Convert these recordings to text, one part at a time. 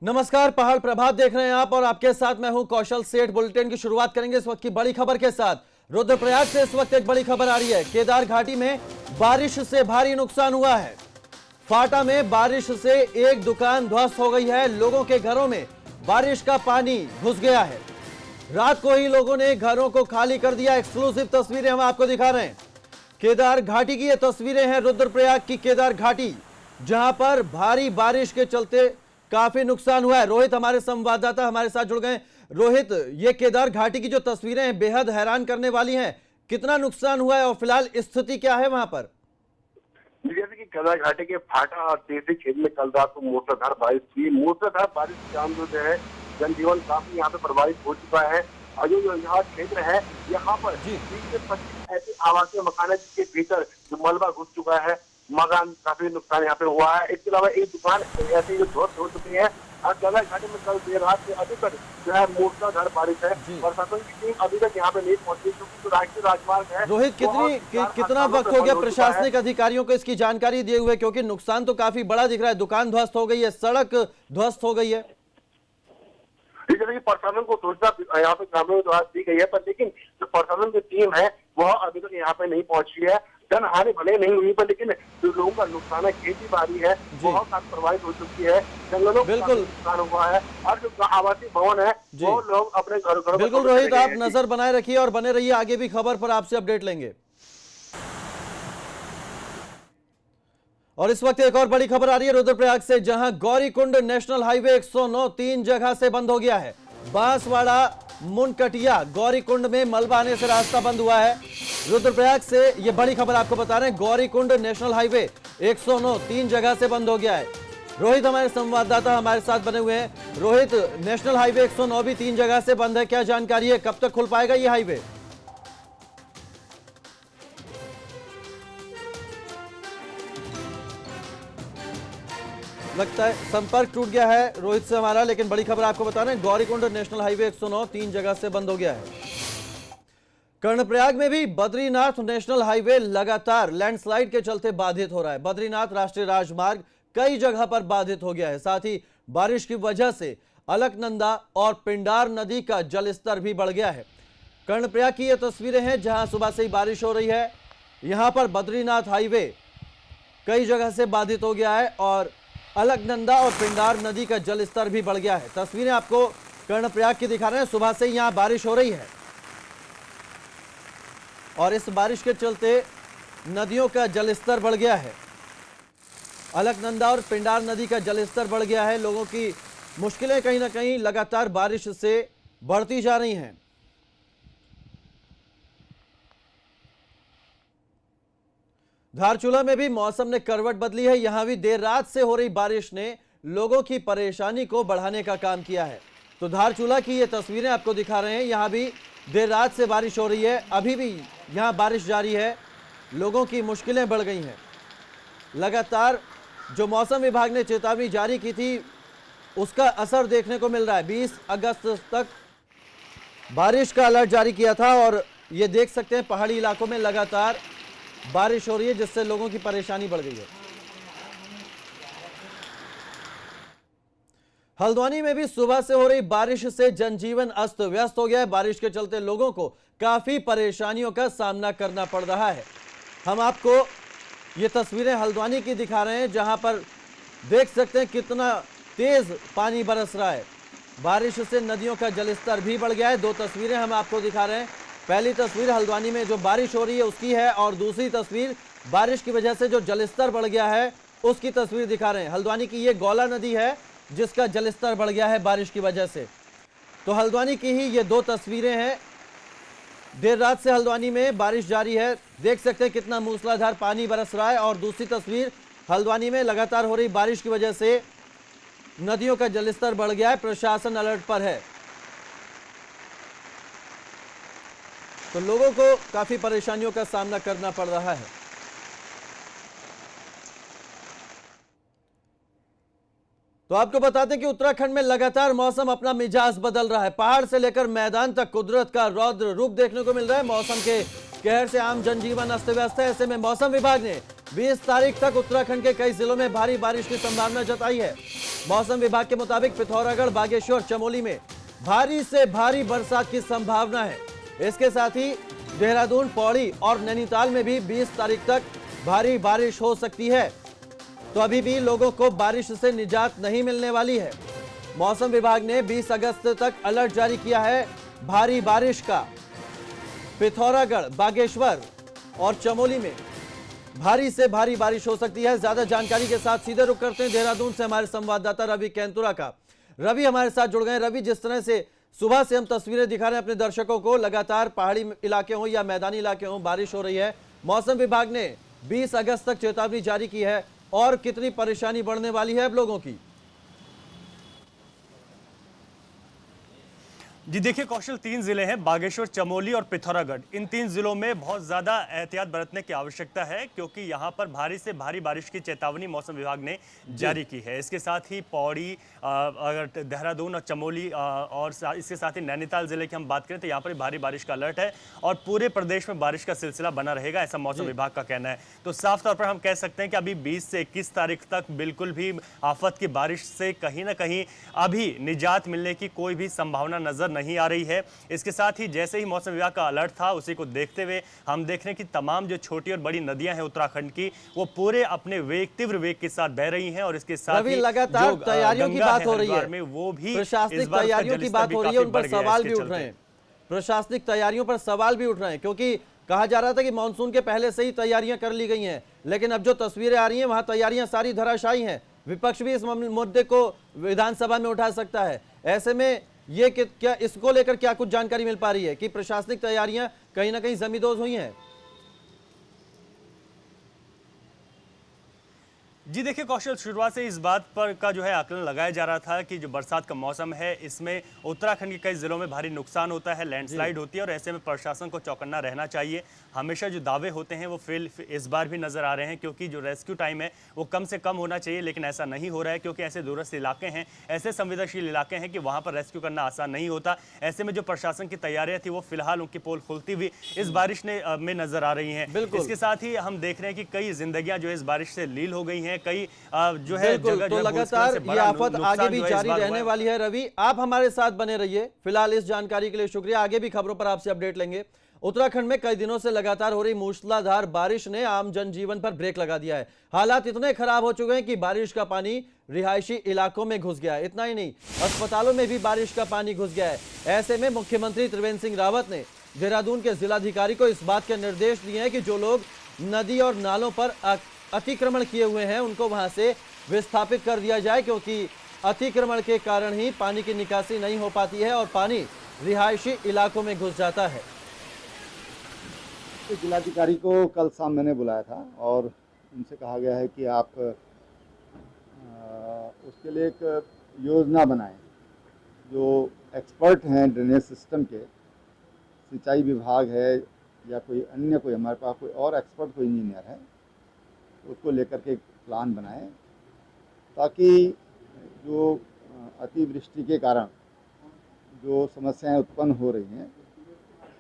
नमस्कार, पहाड़ प्रभात देख रहे हैं आप और आपके साथ मैं हूं कौशल सेठ। बुलेटिन की शुरुआत करेंगे इस वक्त की बड़ी खबर के साथ। रुद्रप्रयाग से इस वक्त एक बड़ी खबर आ रही है। केदार घाटी में बारिश से भारी नुकसान हुआ है। फाटा में बारिश से एक दुकान ध्वस्त हो गई है। लोगों के घरों में बारिश का पानी घुस गया है। रात को ही लोगों ने घरों को खाली कर दिया। एक्सक्लूसिव तस्वीरें हम आपको दिखा रहे हैं। केदार घाटी की ये तस्वीरें हैं, रुद्रप्रयाग की केदार घाटी, जहां पर भारी बारिश के चलते काफी नुकसान हुआ है। रोहित हमारे संवाददाता हमारे साथ जुड़ गए। रोहित, ये केदार घाटी की जो तस्वीरें हैं बेहद हैरान करने वाली हैं। कितना नुकसान हुआ है और फिलहाल स्थिति क्या है वहां पर? जैसे कि केदार घाटी के फाटा और देसी खेत में कल रात को मूसलाधार बारिश हुई। मूसलाधार बारिश के कारण जो है जनजीवन काफी यहाँ पे प्रभावित हो चुका है। और जो यहाँ क्षेत्र है यहाँ पर 20 से 25 ऐसे आवासीय मकान है जिसके भीतर जो मलबा घुस चुका है। मकान काफी नुकसान यहाँ पे हुआ है। इसके अलावा एक दुकान ऐसी जो ध्वस्त हो चुकी है। और केदार घाटी में कल देर रात से अभी तक जो है मूसलाधार बारिश है। प्रशासन की टीम अभी तक यहाँ पे नहीं पहुंची क्योंकि जो राष्ट्रीय राजमार्ग है। रोहित, कितना वक्त हो गया प्रशासनिक अधिकारियों को इसकी जानकारी दिए हुए? क्योंकि नुकसान तो काफी बड़ा दिख रहा है। दुकान ध्वस्त हो गई है, सड़क ध्वस्त हो गई है। जैसे कि प्रशासन को सूचना यहाँ पे ग्रामीणों द्वारा दी गई है, पर लेकिन जो प्रशासन की टीम है वह अभी तक यहाँ पे नहीं पहुंची है। जन हानि भले नहीं हुई पर लेकिन जो लोगों का नुकसान है, खेती बाड़ी है बहुत काफी प्रभावित हो चुकी है। जंगलों को नुकसान हुआ है और जो आवासीय भवन है वो लोग अपने घरों। बिल्कुल रोहित, आप नजर बनाए रखिए और बने रहिए, आगे भी खबर पर आपसे अपडेट लेंगे। और इस वक्त एक और बड़ी खबर आ रही है रुद्रप्रयाग से, जहां गौरीकुंड नेशनल हाईवे 109 3 जगह से बंद हो गया है। बांसवाड़ा, मुनकटिया, गौरीकुंड में मलबा आने से रास्ता बंद हुआ है। रुद्रप्रयाग से ये बड़ी खबर आपको बता रहे हैं। गौरीकुंड नेशनल हाईवे 109 3 जगह से बंद हो गया है। रोहित हमारे संवाददाता हमारे साथ बने हुए हैं। रोहित, नेशनल हाईवे 109 भी 3 जगह से बंद है, क्या जानकारी है? कब तक खुल पाएगा ये हाईवे? लगता है संपर्क टूट गया है रोहित से हमारा, लेकिन बड़ी खबर आपको बता रहे हैं। गौरीकुंड नेशनल हाईवे 109 3 जगह से बंद हो गया है। कर्णप्रयाग में भी बद्रीनाथ नेशनल हाईवे लगातार लैंडस्लाइड के चलते बाधित हो रहा है। बद्रीनाथ राष्ट्रीय राजमार्ग कई जगह पर बाधित हो गया है। साथ ही बारिश की वजह से अलकनंदा और पिंडार नदी का जलस्तर भी बढ़ गया है। कर्णप्रयाग की ये तस्वीरें हैं जहां सुबह से ही बारिश हो रही है। यहां पर बद्रीनाथ हाईवे कई जगह से बाधित हो गया है और अलकनंदा और पिंडार नदी का जलस्तर भी बढ़ गया है। तस्वीरें आपको कर्णप्रयाग की दिखा रहे हैं। सुबह से यहां बारिश हो रही है और इस बारिश के चलते नदियों का जलस्तर बढ़ गया है। अलकनंदा और पिंडार नदी का जलस्तर बढ़ गया है। लोगों की मुश्किलें कहीं ना कहीं लगातार बारिश से बढ़ती जा रही हैं। धारचूला में भी मौसम ने करवट बदली है। यहां भी देर रात से हो रही बारिश ने लोगों की परेशानी को बढ़ाने का काम किया है। तो धारचूला की ये तस्वीरें आपको दिखा रहे हैं। यहां भी देर रात से बारिश हो रही है, अभी भी यहां बारिश जारी है। लोगों की मुश्किलें बढ़ गई हैं। लगातार जो मौसम विभाग ने चेतावनी जारी की थी उसका असर देखने को मिल रहा है। 20 अगस्त तक बारिश का अलर्ट जारी किया था और ये देख सकते हैं पहाड़ी इलाकों में लगातार बारिश हो रही है जिससे लोगों की परेशानी बढ़ गई है। हल्द्वानी में भी सुबह से हो रही बारिश से जनजीवन अस्त व्यस्त हो गया है। बारिश के चलते लोगों को काफी परेशानियों का सामना करना पड़ रहा है। हम आपको ये तस्वीरें हल्द्वानी की दिखा रहे हैं जहां पर देख सकते हैं कितना तेज पानी बरस रहा है। बारिश से नदियों का जलस्तर भी बढ़ गया है। दो तस्वीरें हम आपको दिखा रहे हैं। पहली तस्वीर हल्द्वानी में जो बारिश हो रही है उसकी है और दूसरी तस्वीर बारिश की वजह से जो जलस्तर बढ़ गया है उसकी तस्वीर दिखा रहे हैं। हल्द्वानी की ये गौला नदी है जिसका जलस्तर बढ़ गया है बारिश की वजह से। तो हल्द्वानी की ही ये दो तस्वीरें हैं। देर रात से हल्द्वानी में बारिश जारी है, देख सकते हैं कितना मूसलाधार पानी बरस रहा है। और दूसरी तस्वीर हल्द्वानी में लगातार हो रही बारिश की वजह से नदियों का जलस्तर बढ़ गया है। प्रशासन अलर्ट पर है तो लोगों को काफी परेशानियों का सामना करना पड़ रहा है। तो आपको बताते हैं कि उत्तराखंड में लगातार मौसम अपना मिजाज बदल रहा है। पहाड़ से लेकर मैदान तक कुदरत का रौद्र रूप देखने को मिल रहा है। मौसम के कहर से आम जनजीवन अस्त व्यस्त है। ऐसे में मौसम विभाग ने 20 तारीख तक उत्तराखंड के कई जिलों में भारी बारिश की संभावना जताई है। मौसम विभाग के मुताबिक पिथौरागढ़, बागेश्वर, चमोली में भारी से भारी बरसात की संभावना है। इसके साथ ही देहरादून, पौड़ी और नैनीताल में भी 20 तारीख तक भारी बारिश हो सकती है। तो अभी भी लोगों को बारिश से निजात नहीं मिलने वाली है। मौसम विभाग ने 20 अगस्त तक अलर्ट जारी किया है भारी बारिश का। पिथौरागढ़, बागेश्वर और चमोली में भारी से भारी बारिश हो सकती है। ज्यादा जानकारी के साथ सीधे रुख करते हैं देहरादून से हमारे संवाददाता रवि कैंतुरा का। रवि हमारे साथ जुड़ गए। रवि, जिस तरह से सुबह से हम तस्वीरें दिखा रहे हैं अपने दर्शकों को, लगातार पहाड़ी इलाके हों या मैदानी इलाके हों, बारिश हो रही है। मौसम विभाग ने 20 अगस्त तक चेतावनी जारी की है और कितनी परेशानी बढ़ने वाली है अब लोगों की? जी देखिए कौशल, 3 जिले हैं, बागेश्वर, चमोली और पिथौरागढ़। इन 3 जिलों में बहुत ज़्यादा एहतियात बरतने की आवश्यकता है क्योंकि यहाँ पर भारी से भारी बारिश की चेतावनी मौसम विभाग ने जारी की है। इसके साथ ही पौड़ी, अगर देहरादून और चमोली और इसके साथ ही नैनीताल जिले की हम बात करें तो यहाँ पर भारी बारिश का अलर्ट है और पूरे प्रदेश में बारिश का सिलसिला बना रहेगा, ऐसा मौसम विभाग का कहना है। तो साफ तौर पर हम कह सकते हैं कि अभी 20 से 21 तारीख तक बिल्कुल भी आफत की बारिश से कहीं ना कहीं अभी निजात मिलने की कोई भी संभावना नजर नहीं आ रही है। इसके साथ ही जैसे ही मौसम विभाग का अलर्ट था उसी को देखते हुए हम देख रहे हैं कि तमाम जो छोटी और बड़ी नदियां हैं उत्तराखंड की, वो पूरे अपने वेग, तीव्र वेग के साथ बह रही हैं और इसके साथ ही लगातार तैयारियों की बात हो रही है में वो भी प्रशासनिक तैयारियों की बात हो रही है, उन पर सवाल भी उठ रहे हैं। प्रशासनिक तैयारियों पर सवाल भी उठ रहे हैं क्योंकि कहा जा रहा था कि मानसून के पहले से ही तैयारियां कर ली गई हैं, लेकिन अब जो तस्वीरें आ रही हैं वहां तैयारियां सारी धराशायी हैं। विपक्ष भी इस मुद्दे को विधानसभा में उठा सकता है। ऐसे में ये क्या इसको लेकर क्या कुछ जानकारी मिल पा रही है कि प्रशासनिक तैयारियां कहीं ना कहीं जमींदोज हुई हैं? जी देखिए कौशल, शुरुआत से इस बात पर का जो है आकलन लगाया जा रहा था कि जो बरसात का मौसम है इसमें उत्तराखंड के कई जिलों में भारी नुकसान होता है, लैंडस्लाइड होती है और ऐसे में प्रशासन को चौकन्ना रहना चाहिए। हमेशा जो दावे होते हैं वो इस बार भी नजर आ रहे हैं क्योंकि जो रेस्क्यू टाइम है वो कम से कम होना चाहिए, लेकिन ऐसा नहीं हो रहा है क्योंकि ऐसे दूरस्थ इलाके हैं, ऐसे संवेदनशील इलाके हैं कि वहाँ पर रेस्क्यू करना आसान नहीं होता। ऐसे में जो प्रशासन की तैयारियां थी वो फिलहाल उनकी पोल खुलती हुई इस बारिश में नजर आ रही है। इसके साथ ही हम देख रहे हैं कि कई जिंदगियां जो इस बारिश से लील हो गई हैं, कई जो है जगह तो लगातार ये आफत आगे भी जारी रहने वाली है। रवि, आप हमारे साथ बने रहिए। फिलहाल इस जानकारी के लिए शुक्रिया। आगे भी खबरों पर आपसे अपडेट लेंगे। उत्तराखंड में कई दिनों से लगातार हो रही मूसलाधार बारिश ने आम जनजीवन पर ब्रेक लगा दिया है। हालात इतने खराब हो चुके हैं कि बारिश का पानी रिहायशी इलाकों में घुस गया है। इतना ही नहीं, अस्पतालों में भी बारिश का पानी घुस गया है। ऐसे में मुख्यमंत्री त्रिवेंद्र सिंह रावत ने देहरादून के जिलाधिकारी को इस बात के निर्देश दिए हैं कि जो लोग नदी और नालों पर अतिक्रमण किए हुए हैं उनको वहां से विस्थापित कर दिया जाए, क्योंकि अतिक्रमण के कारण ही पानी की निकासी नहीं हो पाती है और पानी रिहायशी इलाकों में घुस जाता है। जिलाधिकारी को कल शाम मैंने बुलाया था और उनसे कहा गया है कि आप उसके लिए एक योजना बनाएं। जो एक्सपर्ट हैं ड्रेनेज सिस्टम के, सिंचाई विभाग है या कोई अन्य कोई, हमारे पास कोई और एक्सपर्ट कोई इंजीनियर है, उसको लेकर के एक प्लान बनाएं ताकि जो अतिवृष्टि के कारण जो समस्याएं उत्पन्न हो रही हैं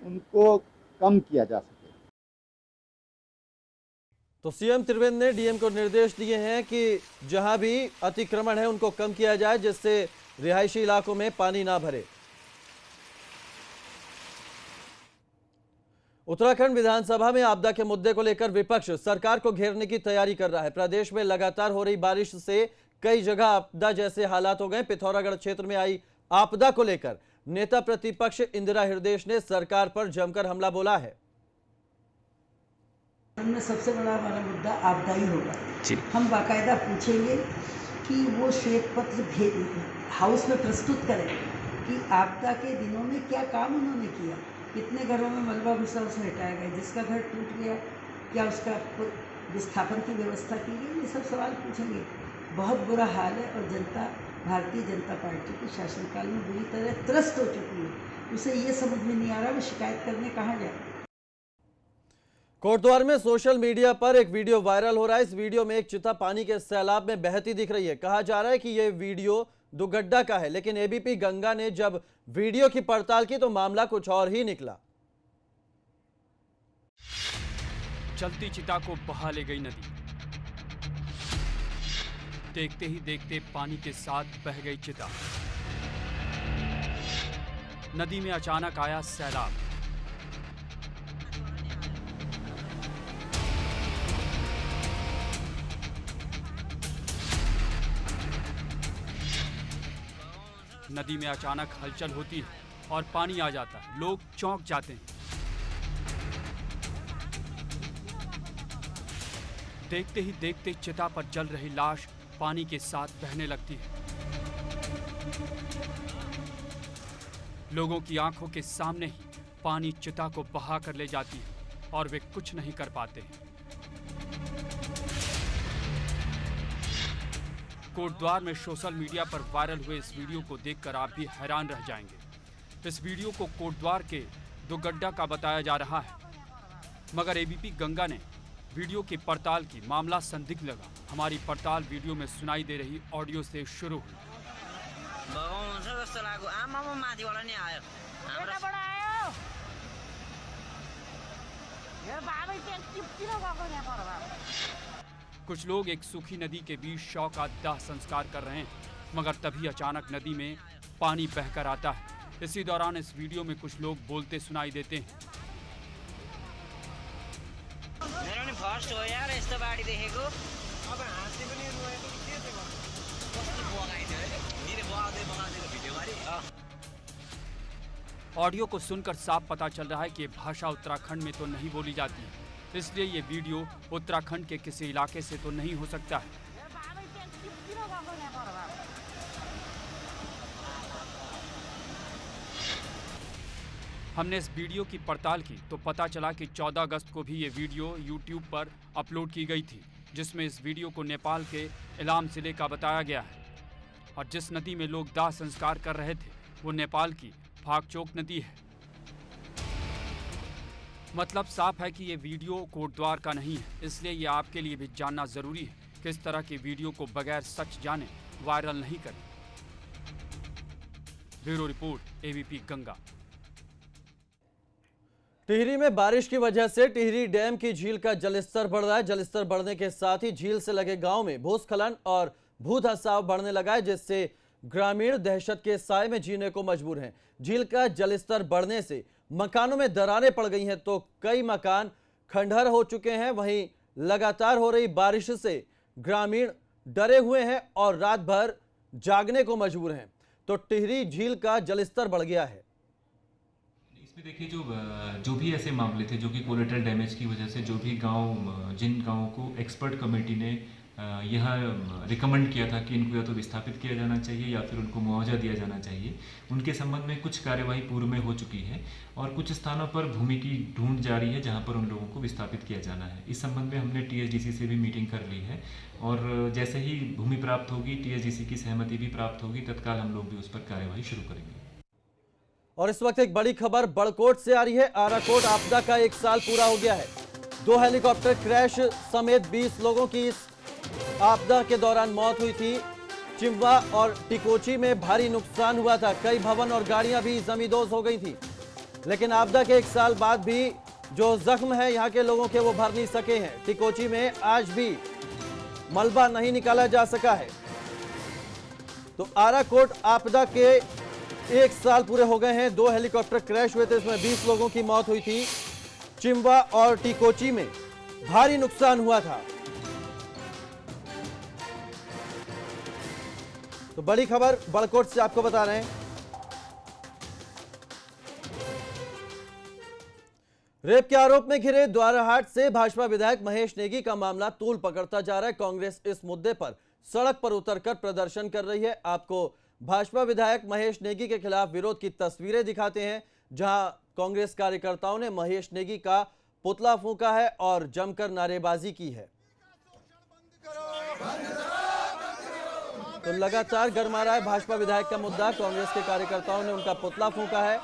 उनको कम किया जा सके। तो सीएम त्रिवेंद्र ने डीएम को निर्देश दिए हैं कि जहां भी अतिक्रमण है उनको कम किया जाए जिससे रिहायशी इलाकों में पानी ना भरे। उत्तराखंड विधानसभा में आपदा के मुद्दे को लेकर विपक्ष सरकार को घेरने की तैयारी कर रहा है। प्रदेश में लगातार हो रही बारिश से कई जगह आपदा जैसे हालात हो गए। पिथौरागढ़ क्षेत्र में आई आपदा को लेकर नेता प्रतिपक्ष इंदिरा हृदयेश ने सरकार पर जमकर हमला बोला है। में सबसे बड़ा हमारा मुद्दा आपदा ही होगा। हम बाकायदा पूछेंगे कि वो श्वेत पत्र हाउस में प्रस्तुत करें कि आपदा के दिनों में क्या काम उन्होंने किया, कितने घरों में मलबा घुसा उसे हटाया गया, जिसका घर टूट गया क्या उसका विस्थापन की व्यवस्था की गई, ये सब सवाल पूछेंगे। बहुत बुरा हाल है और जनता भारतीय जनता पार्टी के शासनकाल में बुरी तरह त्रस्त हो चुकी है। उसे ये समझ में नहीं आ रहा वो शिकायत करने कहाँ जाए। कोटद्वार में सोशल मीडिया पर एक वीडियो वायरल हो रहा है। इस वीडियो में एक चिता पानी के सैलाब में बहती दिख रही है। कहा जा रहा है कि यह वीडियो दुगड्डा का है, लेकिन एबीपी गंगा ने जब वीडियो की पड़ताल की तो मामला कुछ और ही निकला। चलती चिता को बहा ले गई नदी। देखते ही देखते पानी के साथ बह गई चिता। नदी में अचानक आया सैलाब। नदी में अचानक हलचल होती है और पानी आ जाता है। लोग चौंक जाते हैं। देखते ही देखते चिता पर जल रही लाश पानी के साथ बहने लगती है। लोगों की आंखों के सामने ही पानी चिता को बहा कर ले जाती है और वे कुछ नहीं कर पाते। कोटद्वार में सोशल मीडिया पर वायरल हुए इस वीडियो को देखकर आप भी हैरान रह जाएंगे। इस वीडियो को कोटद्वार के दुगड्डा का बताया जा रहा है, मगर एबीपी गंगा ने वीडियो की पड़ताल की। मामला संदिग्ध लगा। हमारी पड़ताल वीडियो में सुनाई दे रही ऑडियो से शुरू हुई। कुछ लोग एक सूखी नदी के बीच शव का दाह संस्कार कर रहे हैं, मगर तभी अचानक नदी में पानी बहकर आता है। इसी दौरान इस वीडियो में कुछ लोग बोलते सुनाई देते हैं। फर्स्ट हो यार यस्तो बाढी देखेको। अब हाँसी पनि रोएको के चाहिँ कस्तो बगाइदियो है निले बगाउँदै भिडियो गरी। ऑडियो को सुनकर साफ पता चल रहा है कि ये भाषा उत्तराखंड में तो नहीं बोली जाती है, इसलिए ये वीडियो उत्तराखंड के किसी इलाके से तो नहीं हो सकता है। हमने इस वीडियो की पड़ताल की तो पता चला कि 14 अगस्त को भी ये वीडियो YouTube पर अपलोड की गई थी, जिसमें इस वीडियो को नेपाल के इलाम जिले का बताया गया है। और जिस नदी में लोग दाह संस्कार कर रहे थे वो नेपाल की फाकचोक नदी है। मतलब साफ है कि ये वीडियो कोटद्वार का नहीं है, इसलिए ये आपके लिए भी जानना जरूरी है कि इस तरह की वीडियो को बगैर सच जाने वायरल नहीं करें। Bureau report, ABP Ganga. Tehri में बारिश की वजह से टिहरी डैम की झील का जलस्तर बढ़ रहा है। जलस्तर बढ़ने के साथ ही झील से लगे गांव में भूस्खलन और भू धसाव बढ़ने लगा है, जिससे ग्रामीण दहशत के साए में जीने को मजबूर हैं। झील का जलस्तर बढ़ने से मकानों में दरारें पड़ गई हैं, तो कई मकान खंडहर हो चुके हैं। वहीं लगातार हो रही बारिश से ग्रामीण डरे हुए हैं और रात भर जागने को मजबूर हैं। तो टिहरी झील का जलस्तर बढ़ गया है। इसमें देखिए जो भी ऐसे मामले थे जो कि कोलेटरल डैमेज की वजह से जो भी जिन गांवों को एक्सपर्ट कमेटी ने यह रिकमेंड किया था कि इनको या तो विस्थापित किया जाना चाहिए या फिर उनको मुआवजा दिया जाना चाहिए, उनके संबंध में कुछ कार्यवाही पूर्व में हो चुकी है और कुछ स्थानों पर भूमि की ढूंढ जारी है जहां पर उन लोगों को विस्थापित किया जाना है। इस संबंध में हमने टीएचडीसी से भी मीटिंग कर ली है और जैसे ही भूमि प्राप्त होगी, टीएचडीसी की सहमति भी प्राप्त होगी, तत्काल हम लोग भी उस पर कार्यवाही शुरू करेंगे। और इस वक्त एक बड़ी खबर बड़कोट से आ रही है। आराकोट आपदा का 1 साल पूरा हो गया है। 2 हेलीकॉप्टर क्रैश समेत 20 लोगों की इस आपदा के दौरान मौत हुई थी। चिंबा और टिकोची में भारी नुकसान हुआ था। कई भवन और गाड़ियां भी जमींदोज हो गई थी। लेकिन आपदा के 1 साल बाद भी जो जख्म है यहाँ के लोगों के, वो भर नहीं सके हैं। टिकोची में आज भी मलबा नहीं निकाला जा सका है। तो आराकोट आपदा के 1 साल पूरे हो गए हैं। 2 हेलीकॉप्टर क्रैश हुए थे, इसमें 20 लोगों की मौत हुई थी। चिंबा और टिकोची में भारी नुकसान हुआ था। तो बड़ी खबर बड़कोट से आपको बता रहे हैं। रेप के आरोप में घिरे द्वाराहाट से भाजपा विधायक महेश नेगी का मामला तूल पकड़ता जा रहा है। कांग्रेस इस मुद्दे पर सड़क पर उतरकर प्रदर्शन कर रही है। आपको भाजपा विधायक महेश नेगी के खिलाफ विरोध की तस्वीरें दिखाते हैं, जहां कांग्रेस कार्यकर्ताओं ने महेश नेगी का पुतला फूंका है और जमकर नारेबाजी की है। तो लगातार गरमा रहा है भाजपा विधायक का मुद्दा। कांग्रेस के कार्यकर्ताओं ने उनका पुतला फूंका है।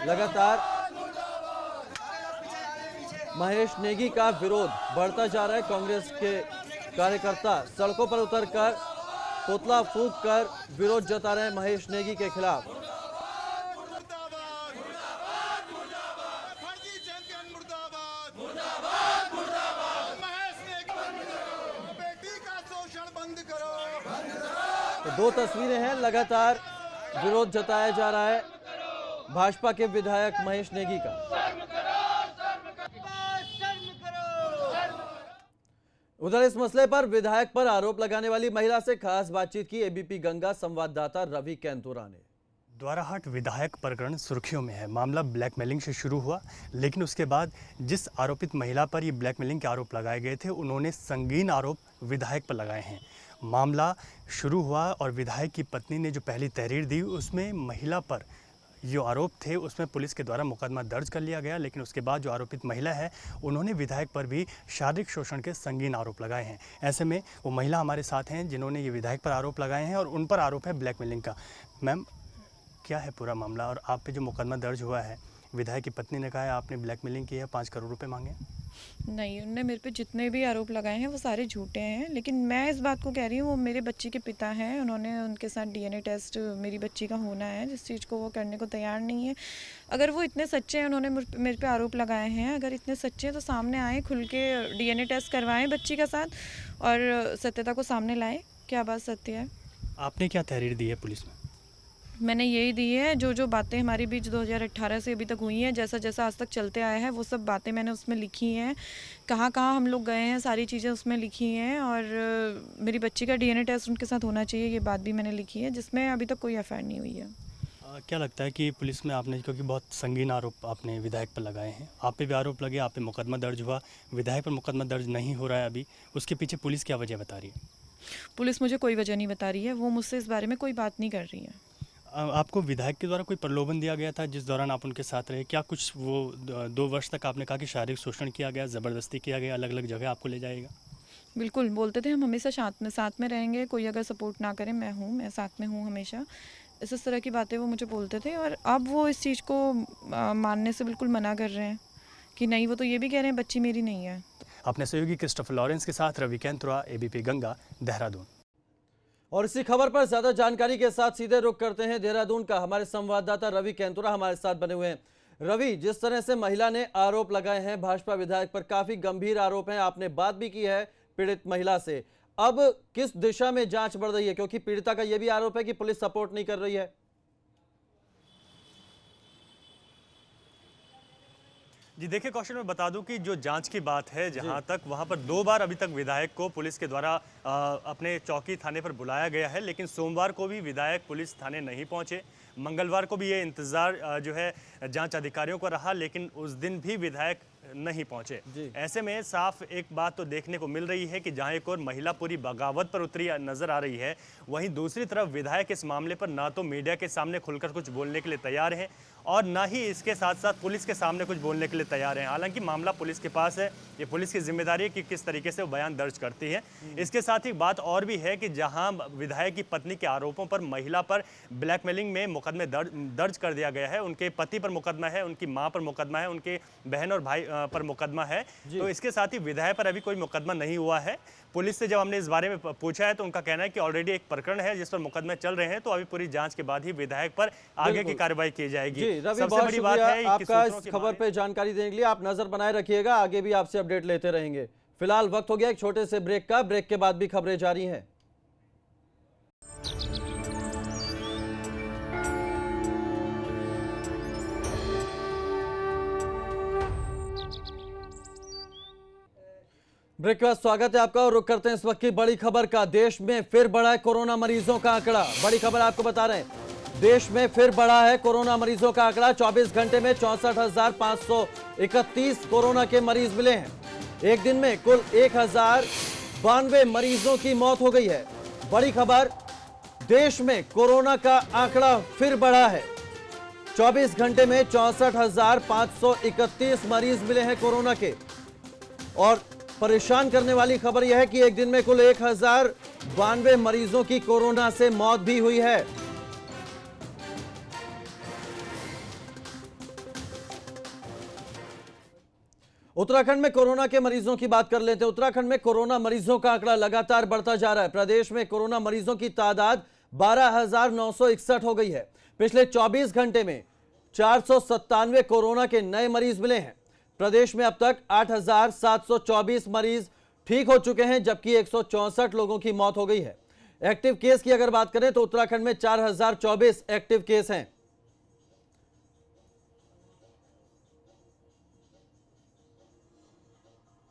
लगातार महेश नेगी का विरोध बढ़ता जा रहा है। कांग्रेस के कार्यकर्ता सड़कों पर उतरकर पुतला फूंक कर विरोध जता रहे हैं महेश नेगी के खिलाफ। तो दो तस्वीरें हैं, लगातार विरोध जताया जा रहा है भाजपा के विधायक महेश नेगी का। उधर इस मसले पर विधायक पर आरोप लगाने वाली महिला से खास बातचीत की एबीपी गंगा संवाददाता रवि कैंतुरा ने। द्वाराहाट विधायक प्रकरण सुर्खियों में है। मामला ब्लैकमेलिंग से शुरू हुआ, लेकिन उसके बाद जिस आरोपित महिला पर ये ब्लैकमेलिंग के आरोप लगाए गए थे, उन्होंने संगीन आरोप विधायक पर लगाए हैं। मामला शुरू हुआ और विधायक की पत्नी ने जो पहली तहरीर दी, उसमें महिला पर जो आरोप थे उसमें पुलिस के द्वारा मुकदमा दर्ज कर लिया गया, लेकिन उसके बाद जो आरोपित महिला है उन्होंने विधायक पर भी शारीरिक शोषण के संगीन आरोप लगाए हैं। ऐसे में वो महिला हमारे साथ हैं जिन्होंने ये विधायक पर आरोप लगाए हैं और उन पर आरोप है ब्लैकमेलिंग का। मैम, क्या है पूरा मामला और आप पे जो मुकदमा दर्ज हुआ है? विधायक की पत्नी ने कहा है आपने ब्लैकमेलिंग की है, 5 करोड़ रुपए मांगे। नहीं, उनने मेरे पे जितने भी आरोप लगाए हैं वो सारे झूठे हैं, लेकिन मैं इस बात को कह रही हूँ, वो मेरे बच्ची के पिता हैं, उन्होंने उनके साथ डीएनए टेस्ट मेरी बच्ची का होना है, जिस चीज़ को वो करने को तैयार नहीं है। अगर वो इतने सच्चे हैं, उन्होंने मेरे पे आरोप लगाए हैं, अगर इतने सच्चे हैं तो सामने आए, खुल के डीएनए टेस्ट करवाएं बच्ची का साथ और सत्यता को सामने लाएँ, क्या बात सत्य है। आपने क्या तहरीर दी है पुलिस में? मैंने यही दी है, जो बातें हमारी बीच 2018 से अभी तक हुई हैं, जैसा जैसा आज तक चलते आया है, वो सब बातें मैंने उसमें लिखी हैं। कहाँ हम लोग गए हैं, सारी चीज़ें उसमें लिखी हैं और मेरी बच्ची का डीएनए टेस्ट उनके साथ होना चाहिए, ये बात भी मैंने लिखी है, जिसमें अभी तक कोई एफआईआर नहीं हुई है। क्या लगता है कि पुलिस में आपने, क्योंकि बहुत संगीन आरोप आपने विधायक पर लगाए हैं, आप पे भी आरोप लगे, आप पे मुकदमा दर्ज हुआ, विधायक पर मुकदमा दर्ज नहीं हो रहा है अभी, उसके पीछे पुलिस क्या वजह बता रही है? पुलिस मुझे कोई वजह नहीं बता रही है, वो मुझसे इस बारे में कोई बात नहीं कर रही है। आपको विधायक के द्वारा कोई प्रलोभन दिया गया था जिस दौरान आप उनके साथ रहे? क्या कुछ वो 2 वर्ष तक आपने कहा कि शारीरिक शोषण किया गया, ज़बरदस्ती किया गया, अलग अलग जगह आपको ले जाएगा? बिल्कुल, बोलते थे हम हमेशा साथ में रहेंगे, कोई अगर सपोर्ट ना करे मैं साथ में हूँ हमेशा, इस तरह की बातें वो मुझे बोलते थे। और अब वो इस चीज़ को मानने से बिल्कुल मना कर रहे हैं कि नहीं, वो तो ये भी कह रहे हैं बच्ची मेरी नहीं है। अपने सहयोगी क्रिस्टोफर लॉरेंस के साथ रवि कैंतुरा, एबीपी गंगा, देहरादून। और इसी खबर पर ज्यादा जानकारी के साथ सीधे रुख करते हैं देहरादून का। हमारे संवाददाता रवि कैंतुरा हमारे साथ बने हुए हैं। रवि, जिस तरह से महिला ने आरोप लगाए हैं भाजपा विधायक पर, काफी गंभीर आरोप हैं, आपने बात भी की है पीड़ित महिला से, अब किस दिशा में जांच बढ़ रही है? क्योंकि पीड़िता का यह भी आरोप है कि पुलिस सपोर्ट नहीं कर रही है। जी देखिए कौशल, मैं बता दूं कि जो जांच की बात है, जहां तक वहां पर 2 बार अभी तक विधायक को पुलिस के द्वारा अपने चौकी थाने पर बुलाया गया है, लेकिन सोमवार को भी विधायक पुलिस थाने नहीं पहुंचे। मंगलवार को भी ये इंतजार जो है जांच अधिकारियों को रहा, लेकिन उस दिन भी विधायक नहीं पहुंचे। ऐसे में साफ एक बात तो देखने को मिल रही है कि जहां एक और महिला पूरी बगावत पर उतरी नजर आ रही है, वहीं दूसरी तरफ विधायक इस मामले पर ना तो मीडिया के सामने खुलकर कुछ बोलने के लिए तैयार हैं और ना ही इसके साथ साथ पुलिस के सामने कुछ बोलने के लिए तैयार हैं। हालांकि मामला पुलिस के पास है, ये पुलिस की जिम्मेदारी है कि किस तरीके से वो बयान दर्ज करती है। इसके साथ ही बात और भी है कि जहां विधायक की पत्नी के आरोपों पर महिला पर ब्लैकमेलिंग में मुकदमे दर्ज कर दिया गया है, उनके पति पर मुकदमा है, उनकी मां पर मुकदमा है, उनके बहन और भाई पर मुकदमा है, तो इसके साथ ही विधायक पर अभी कोई मुकदमा नहीं हुआ है। पुलिस से जब हमने इस बारे में पूछा है तो उनका कहना है कि ऑलरेडी एक प्रकरण है जिस पर मुकदमे चल रहे हैं, तो अभी पूरी जांच के बाद ही विधायक पर आगे की कार्रवाई की जाएगी। सबसे बड़ी बात है आपका इस खबर पे जानकारी देने के लिए। आप नजर बनाए रखिएगा, आगे भी आपसे अपडेट लेते रहेंगे। फिलहाल वक्त हो गया एक छोटे से ब्रेक का, ब्रेक के बाद भी खबरें जारी हैं। ब्रेक के बाद स्वागत है आपका और रुक करते हैं इस वक्त की बड़ी खबर का। देश में फिर बढ़ा है कोरोना मरीजों का आंकड़ा। बड़ी खबर आपको बता रहे हैं, देश में फिर बढ़ा है कोरोना मरीजों का आंकड़ा। 24 घंटे में 64,531 कोरोना के मरीज मिले हैं। एक दिन में कुल 1092 मरीजों की मौत हो गई है। बड़ी खबर, देश में कोरोना का आंकड़ा फिर बढ़ा है। 24 घंटे में 64,531 मरीज मिले हैं कोरोना के। और परेशान करने वाली खबर यह है कि एक दिन में कुल 1092 मरीजों की कोरोना से मौत भी हुई है। उत्तराखंड में कोरोना के मरीजों की बात कर लेते हैं। उत्तराखंड में कोरोना मरीजों का आंकड़ा लगातार बढ़ता जा रहा है। प्रदेश में कोरोना मरीजों की तादाद 12,961 हो गई है। पिछले 24 घंटे में 497 कोरोना के नए मरीज मिले हैं। प्रदेश में अब तक 8,724 मरीज ठीक हो चुके हैं, जबकि 164 लोगों की मौत हो गई है। एक्टिव केस की अगर बात करें तो उत्तराखंड में 4024 एक्टिव केस हैं।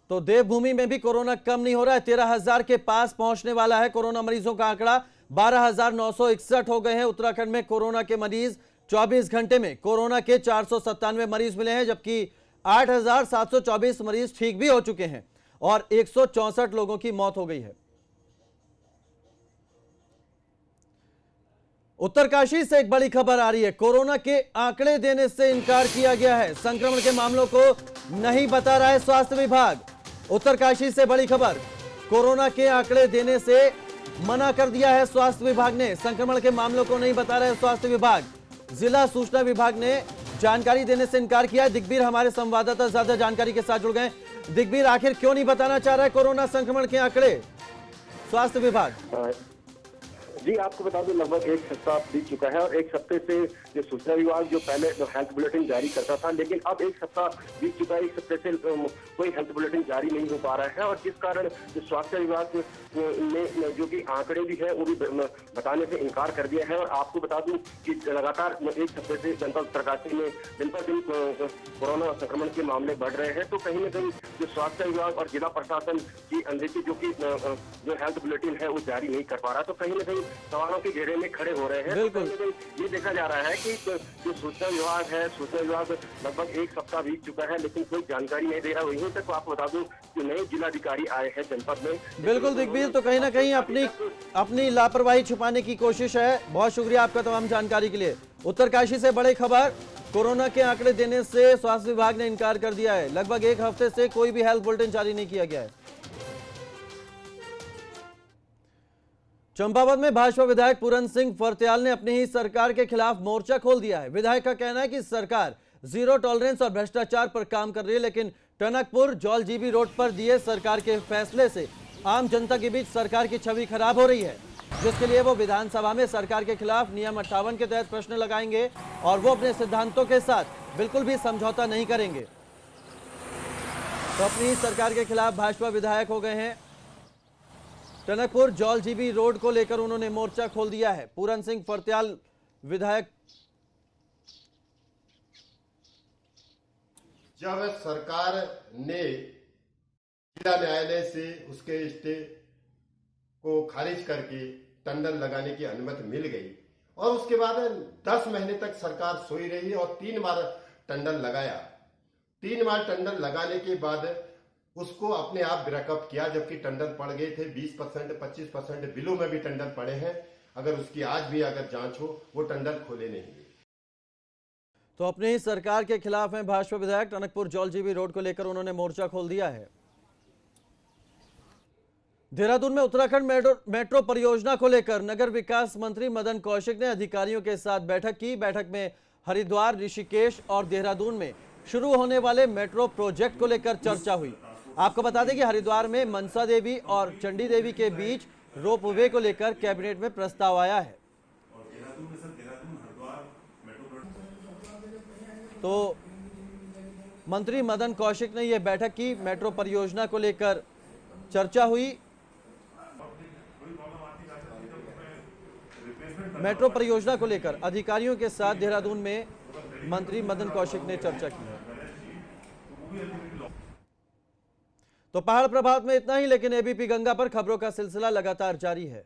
तो देवभूमि में भी कोरोना कम नहीं हो रहा है। 13,000 के पास पहुंचने वाला है कोरोना मरीजों का आंकड़ा। 12,961 हो गए हैं उत्तराखंड में कोरोना के मरीज। 24 घंटे में कोरोना के 497 मरीज मिले हैं, जबकि 8,724 मरीज ठीक भी हो चुके हैं और 164 लोगों की मौत हो गई है। उत्तरकाशी से एक बड़ी खबर आ रही है। कोरोना के आंकड़े देने से इनकार किया गया है। संक्रमण के मामलों को नहीं बता रहा है स्वास्थ्य विभाग। उत्तरकाशी से बड़ी खबर, कोरोना के आंकड़े देने से मना कर दिया है स्वास्थ्य विभाग ने। संक्रमण के मामलों को नहीं बता रहा है स्वास्थ्य विभाग। जिला सूचना विभाग ने जानकारी देने से इनकार किया है। दिग्बीर हमारे संवाददाता ज्यादा जानकारी के साथ जुड़ गए। दिग्बीर, आखिर क्यों नहीं बताना चाह रहा है कोरोना संक्रमण के आंकड़े स्वास्थ्य विभाग? जी, आपको बता दूं लगभग एक सप्ताह बीत चुका है और एक हफ्ते से जो सूचना विभाग जो पहले हेल्थ बुलेटिन जारी करता था, लेकिन अब एक सप्ताह बीत चुका है, एक हफ्ते से कोई हेल्थ बुलेटिन जारी नहीं हो पा रहा है और जिस कारण जो स्वास्थ्य विभाग ने जो कि आंकड़े भी है वो भी बताने से इनकार कर दिया है। और आपको बता दूं कि लगातार एक हफ्ते से जनपद उत्तरकाशी में दिन पर दिन कोरोना संक्रमण के मामले बढ़ रहे हैं। तो कहीं न कहीं जो स्वास्थ्य विभाग और जिला प्रशासन की अनदेखी जो कि जो हेल्थ बुलेटिन है वो जारी नहीं कर पा रहा, तो कहीं न कहीं सवालों के घेरे में खड़े हो रहे हैं। तो ये देखा जा रहा है कि जो सूचना विभाग है, सूचना विभाग लगभग एक सप्ताह बीत चुका है लेकिन कोई जानकारी नहीं दे रहा। वहीं तक आपको बता दूं कि नए जिलाधिकारी आए हैं जनपद में। बिल्कुल दिग्बीर, तो कहीं ना कहीं अपनी लापरवाही छुपाने की कोशिश है। बहुत शुक्रिया आपका तमाम जानकारी के लिए। उत्तरकाशी से बड़ी खबर, कोरोना के आंकड़े देने से स्वास्थ्य विभाग ने इनकार कर दिया है। लगभग एक हफ्ते से कोई भी हेल्थ बुलेटिन जारी नहीं किया गया है। चंपावत में भाजपा विधायक पूरन सिंह फर्त्याल ने अपनी ही सरकार के खिलाफ मोर्चा खोल दिया है। विधायक का कहना है कि सरकार जीरो टॉलरेंस और भ्रष्टाचार पर काम कर रही है, लेकिन टनकपुर जौलजीबी रोड पर दिए सरकार के फैसले से आम जनता के बीच सरकार की छवि खराब हो रही है, जिसके लिए वो विधानसभा में सरकार के खिलाफ नियम 58 के तहत प्रश्न लगाएंगे और वो अपने सिद्धांतों के साथ बिल्कुल भी समझौता नहीं करेंगे। तो अपनी ही सरकार के खिलाफ भाजपा विधायक हो गए हैं। टनकपुर जौलजीबी रोड को लेकर उन्होंने मोर्चा खोल दिया है। पूरन सिंह फर्त्याल विधायक, जब सरकार ने जिला न्यायालय से उसके स्टे को खारिज करके टंडन लगाने की अनुमति मिल गई और उसके बाद 10 महीने तक सरकार सोई रही और 3 बार टंडन लगाया। 3 बार टंडन लगाने के बाद उसको अपने आप ब्रेकअप किया, जबकि टंडन पड़ गए थे 20%, 25% बिलों में भी टंडन पड़े हैं। अगर उसकी आज भी अगर जांच हो, वो टंडन खोले नहीं। तो अपनी ही सरकार के खिलाफ हैं भाजपा विधायक। टनकपुर जौलजीबी रोड को लेकर उन्होंने मोर्चा खोल दिया है। देहरादून में उत्तराखंड मेट्रो परियोजना को लेकर नगर विकास मंत्री मदन कौशिक ने अधिकारियों के साथ बैठक की। बैठक में हरिद्वार, ऋषिकेश और देहरादून में शुरू होने वाले मेट्रो प्रोजेक्ट को लेकर चर्चा हुई। आपको बता दें कि हरिद्वार में मनसा देवी और चंडी देवी के बीच रोपवे को लेकर कैबिनेट में प्रस्ताव आया है। तो मंत्री मदन कौशिक ने यह बैठक की। मेट्रो परियोजना को लेकर चर्चा हुई। मेट्रो परियोजना को लेकर अधिकारियों के साथ देहरादून में मंत्री मदन कौशिक ने चर्चा की है। तो पहाड़ प्रभात में इतना ही, लेकिन एबीपी गंगा पर खबरों का सिलसिला लगातार जारी है।